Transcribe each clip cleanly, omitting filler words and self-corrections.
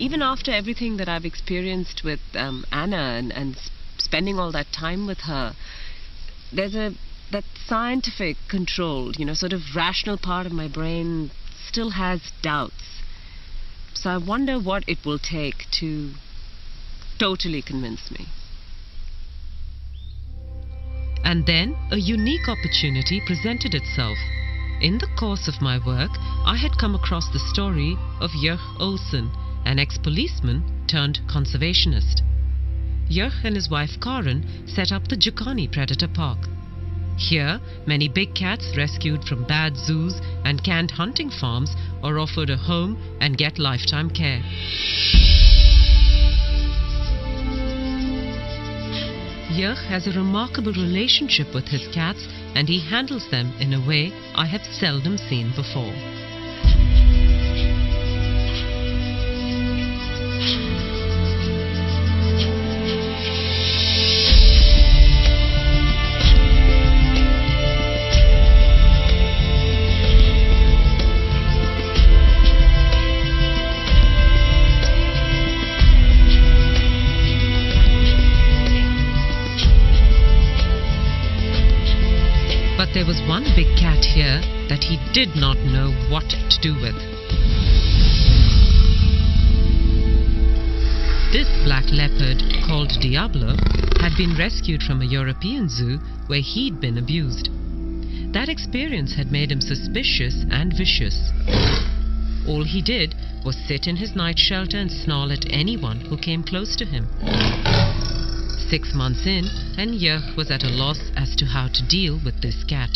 even after everything that I've experienced with Anna and spending all that time with her, there's that scientific controlled, sort of rational part of my brain still has doubts. So I wonder what it will take to totally convince me. And then a unique opportunity presented itself. In the course of my work, I had come across the story of Jörg Olsen, an ex-policeman turned conservationist. Jörg and his wife Karen set up the Jukani Predator Park. Here, many big cats rescued from bad zoos and canned hunting farms are offered a home and get lifetime care. Jörg has a remarkable relationship with his cats, and he handles them in a way I have seldom seen before. But there was one big cat here that he did not know what to do with. This black leopard, called Diablo, had been rescued from a European zoo where he'd been abused. That experience had made him suspicious and vicious. All he did was sit in his night shelter and snarl at anyone who came close to him. 6 months in, and Jörg was at a loss as to how to deal with this cat.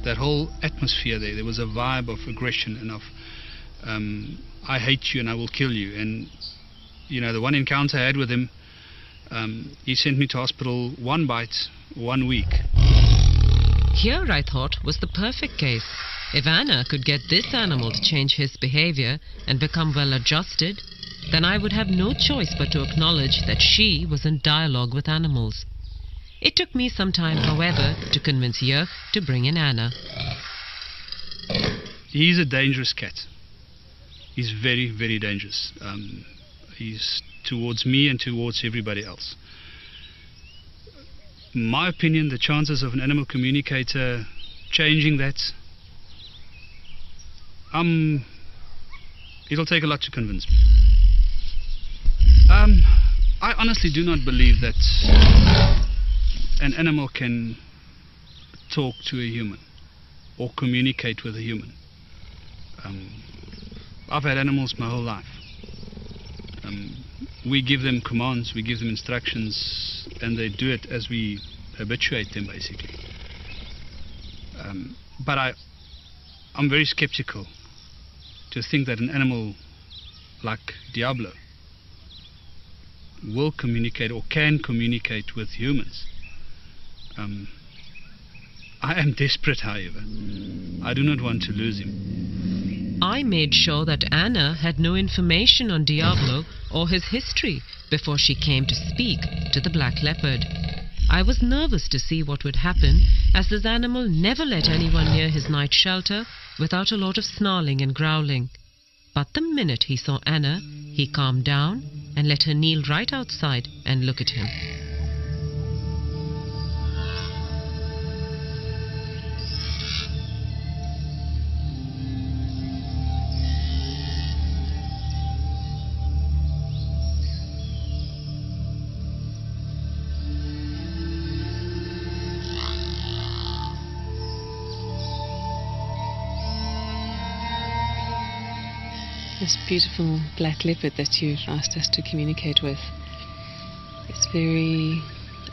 That whole atmosphere there was a vibe of aggression and of I hate you and I will kill you. And the one encounter I had with him, he sent me to hospital 1 bite, 1 week. Here, I thought, was the perfect case. If Anna could get this animal to change his behavior and become well adjusted, then I would have no choice but to acknowledge that she was in dialogue with animals. It took me some time, however, to convince Jörg to bring in Anna. He's a dangerous cat. He's very, very dangerous. He's towards me and towards everybody else. In my opinion, the chances of an animal communicator changing that, it'll take a lot to convince me. I honestly do not believe that an animal can talk to a human or communicate with a human. I've had animals my whole life. We give them commands, we give them instructions, and they do it as we habituate them, basically. But I'm very skeptical to think that an animal like Diablo will communicate or can communicate with humans. I am desperate, however. I do not want to lose him. I made sure that Anna had no information on Diablo or his history before she came to speak to the black leopard. I was nervous to see what would happen, as this animal never let anyone near his night shelter without a lot of snarling and growling. But the minute he saw Anna, he calmed down and let her kneel right outside and look at him. This beautiful black leopard that you've asked us to communicate with is very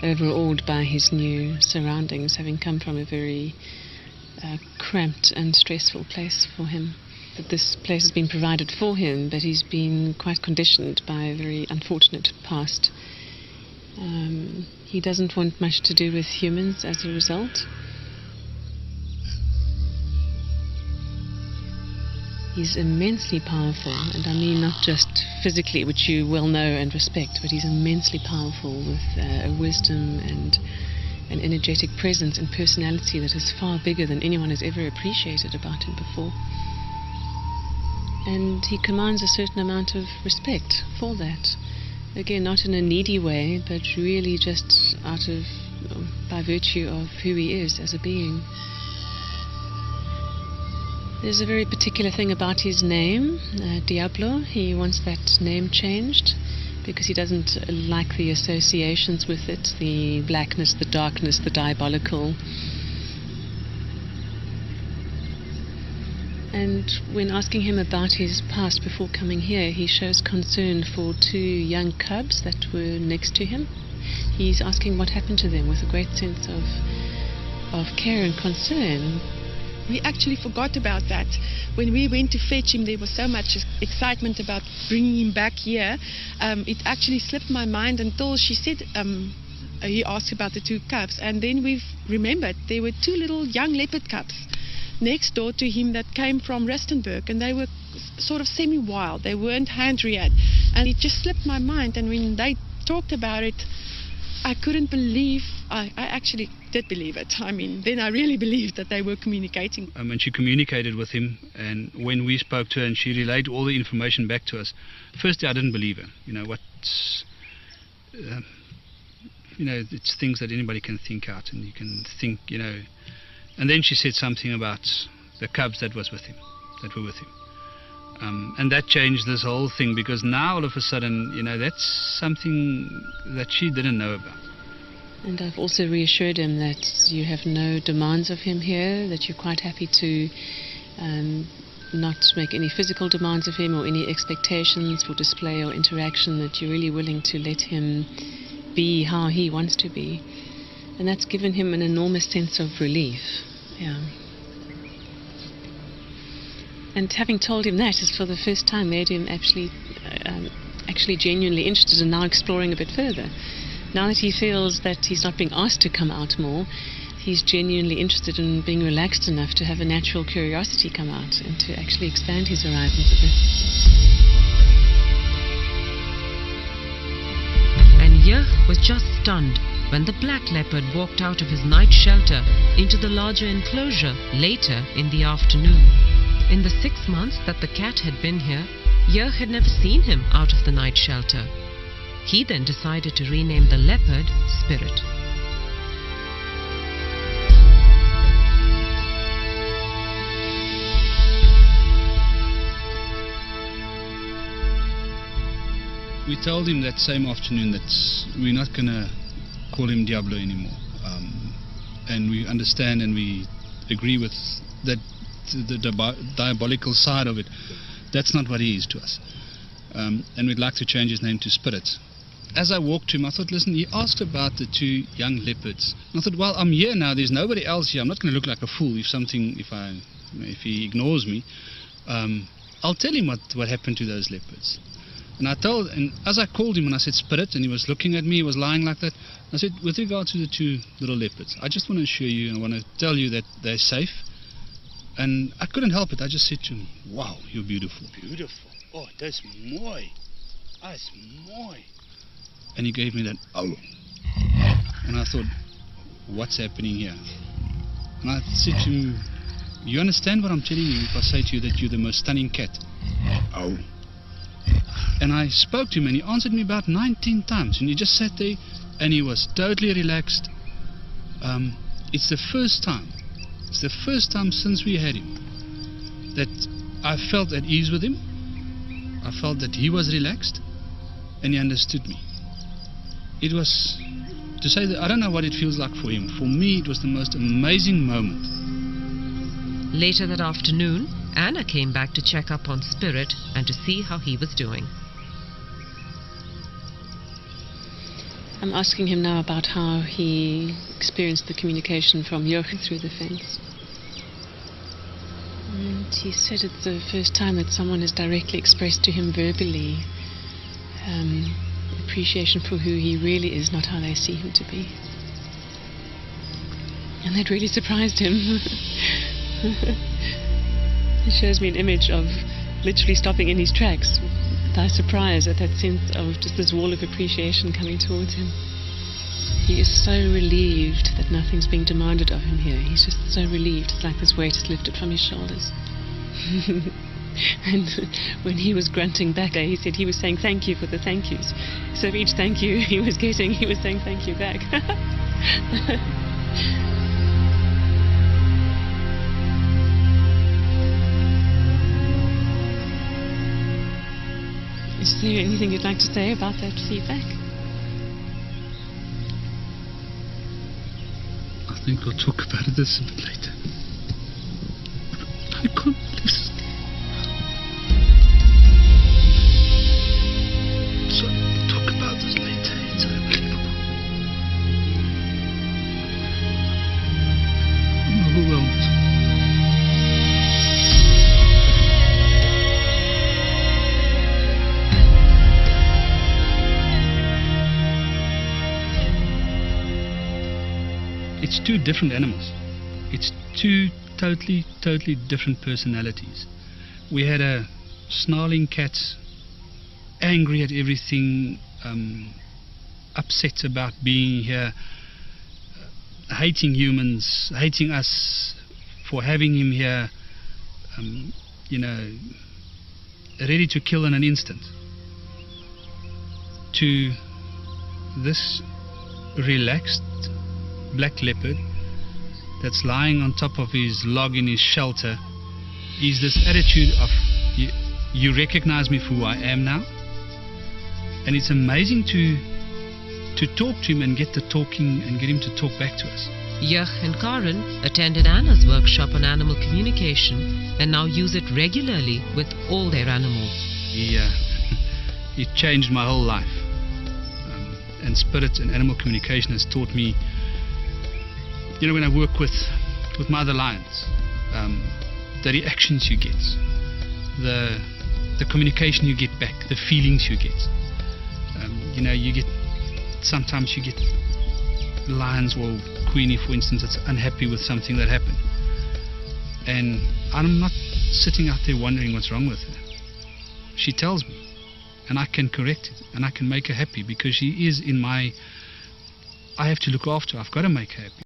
overawed by his new surroundings, having come from a very cramped and stressful place for him. That this place has been provided for him, but he's been quite conditioned by a very unfortunate past. He doesn't want much to do with humans as a result. He's immensely powerful, and I mean not just physically, which you well know and respect, but he's immensely powerful with a wisdom and an energetic presence and personality that is far bigger than anyone has ever appreciated about him before. And he commands a certain amount of respect for that. Again, not in a needy way, but really just by virtue of who he is as a being. There's a very particular thing about his name, Diablo. He wants that name changed because he doesn't like the associations with it, the blackness, the darkness, the diabolical. And when asking him about his past before coming here, he shows concern for 2 young cubs that were next to him. He's asking what happened to them with a great sense of care and concern. We actually forgot about that. When we went to fetch him, there was so much excitement about bringing him back here. It actually slipped my mind until she said, he asked about the 2 cubs, and then we've remembered there were 2 little young leopard cubs next door to him that came from Breytenbach, and they were sort of semi-wild. They weren't hand-reared, and it just slipped my mind. And when they talked about it, I couldn't believe. I actually did believe it. I mean, then I really believed that they were communicating. And she communicated with him, and when we spoke to her and she relayed all the information back to us, firstly I didn't believe her. It's things that anybody can think out, and you can think, And then she said something about the cubs that were with him. And that changed this whole thing, because now all of a sudden, that's something that she didn't know about. And I've also reassured him that you have no demands of him here, that you're quite happy to not make any physical demands of him or any expectations for display or interaction, that you're really willing to let him be how he wants to be. And that's given him an enormous sense of relief. Yeah. And having told him that is for the first time made him actually genuinely interested and now exploring a bit further. Now that he feels that he's not being asked to come out more, he's genuinely interested in being relaxed enough to have a natural curiosity come out and to actually expand his horizons a bit. And Jurg was just stunned when the black leopard walked out of his night shelter into the larger enclosure later in the afternoon. In the 6 months that the cat had been here, Jurg had never seen him out of the night shelter. He then decided to rename the leopard Spirit. We told him that same afternoon that we're not going to call him Diablo anymore. And we understand and we agree with that the diabolical side of it. That's not what he is to us. And we'd like to change his name to Spirit. As I walked to him, I thought, listen, he asked about the 2 young leopards. And I thought, well, I'm here now, there's nobody else here. I'm not going to look like a fool if he ignores me. I'll tell him what happened to those leopards. And as I called him and I said Spirit, and he was looking at me, he was lying like that, I said, with regard to the 2 little leopards, I just want to assure you and I want to tell you that they're safe. And I couldn't help it. I just said to him, wow, you're beautiful. Beautiful. Oh, that's mooi. That's mooi. And he gave me that, oh. And I thought, what's happening here? And I said to him, you understand what I'm telling you if I say to you that you're the most stunning cat? Oh. And I spoke to him and he answered me about 19 times. And he just sat there and he was totally relaxed. It's the first time since we had him that I felt at ease with him. I felt that he was relaxed and he understood me. It was, to say that I don't know what it feels like for him. For me, it was the most amazing moment. Later that afternoon, Anna came back to check up on Spirit and to see how he was doing. I'm asking him now about how he experienced the communication from Jurg through the fence. And he said it's the first time that someone has directly expressed to him verbally appreciation for who he really is, not how they see him to be. And that really surprised him. He shows me an image of literally stopping in his tracks by surprise at that sense of just this wall of appreciation coming towards him. He is so relieved that nothing's being demanded of him here. He's just so relieved. It's like this weight is lifted from his shoulders. And when he was grunting back, he said he was saying thank you for the thank yous. So each thank you he was getting, he was saying thank you back. Is there anything you'd like to say about that feedback? I think we'll talk about this a bit later. I can't listen. So we'll talk about this later. It's unbelievable. I'm overwhelmed. It's two different animals. It's two totally different personalities. We had a snarling cat, angry at everything, upset about being here, hating humans, hating us for having him here, ready to kill in an instant. To this relaxed black leopard that's lying on top of his log in his shelter is this attitude of you recognize me for who I am now. And it's amazing to talk to him and get the talking and get him to talk back to us. Jurg and Karen attended Anna's workshop on animal communication and now use it regularly with all their animals. It changed my whole life. And spirit and animal communication has taught me, when I work with my other lions, the reactions you get, the communication you get back, the feelings you get. Sometimes you get lions or Queenie, for instance, that's unhappy with something that happened. And I'm not sitting out there wondering what's wrong with her. She tells me, and I can correct it, and I can make her happy because she is in my... I have to look after her. I've got to make her happy.